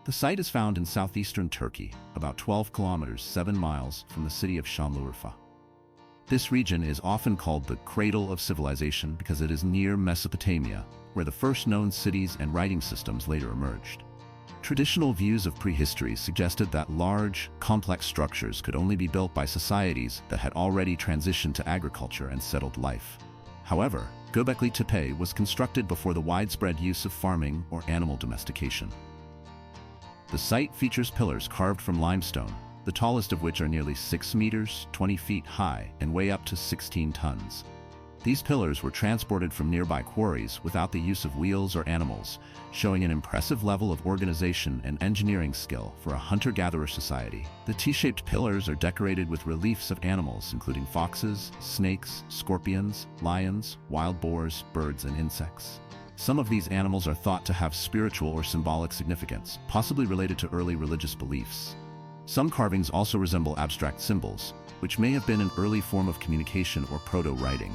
The site is found in southeastern Turkey, about 12 kilometers 7 miles from the city of Şanlıurfa. This region is often called the cradle of civilization because it is near Mesopotamia, where the first known cities and writing systems later emerged. Traditional views of prehistory suggested that large, complex structures could only be built by societies that had already transitioned to agriculture and settled life. However, Göbekli Tepe was constructed before the widespread use of farming or animal domestication. The site features pillars carved from limestone, the tallest of which are nearly 6 meters, 20 feet high, and weigh up to 16 tons. These pillars were transported from nearby quarries without the use of wheels or animals, showing an impressive level of organization and engineering skill for a hunter-gatherer society. The T-shaped pillars are decorated with reliefs of animals, including foxes, snakes, scorpions, lions, wild boars, birds, and insects. Some of these animals are thought to have spiritual or symbolic significance, possibly related to early religious beliefs. Some carvings also resemble abstract symbols, which may have been an early form of communication or proto-writing.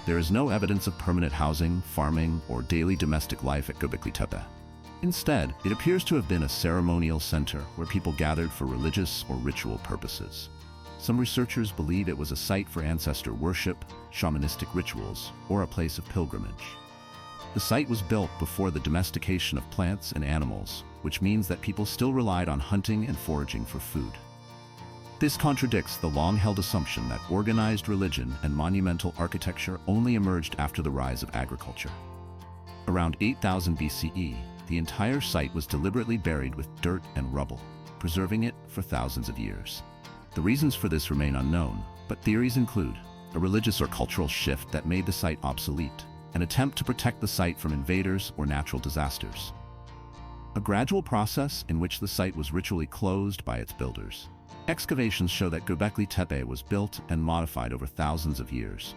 There is no evidence of permanent housing, farming, or daily domestic life at Göbekli Tepe. Instead, it appears to have been a ceremonial center where people gathered for religious or ritual purposes. Some researchers believe it was a site for ancestor worship, shamanistic rituals, or a place of pilgrimage. The site was built before the domestication of plants and animals, which means that people still relied on hunting and foraging for food. This contradicts the long-held assumption that organized religion and monumental architecture only emerged after the rise of agriculture. Around 8000 BCE, the entire site was deliberately buried with dirt and rubble, preserving it for thousands of years. The reasons for this remain unknown, but theories include a religious or cultural shift that made the site obsolete, an attempt to protect the site from invaders or natural disasters, a gradual process in which the site was ritually closed by its builders. Excavations show that Göbekli Tepe was built and modified over thousands of years.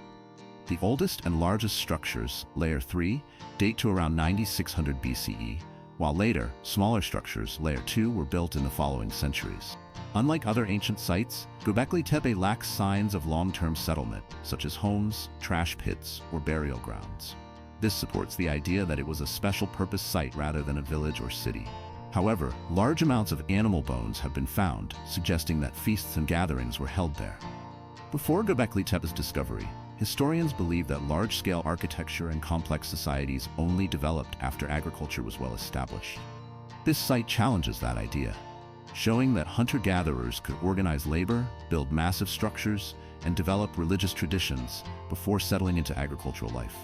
The oldest and largest structures, Layer 3, date to around 9600 BCE, while later, smaller structures, Layer 2, were built in the following centuries. Unlike other ancient sites, Göbekli Tepe lacks signs of long-term settlement, such as homes, trash pits, or burial grounds. This supports the idea that it was a special-purpose site rather than a village or city. However, large amounts of animal bones have been found, suggesting that feasts and gatherings were held there. Before Göbekli Tepe's discovery, historians believed that large-scale architecture and complex societies only developed after agriculture was well established. This site challenges that idea, showing that hunter-gatherers could organize labor, build massive structures, and develop religious traditions before settling into agricultural life.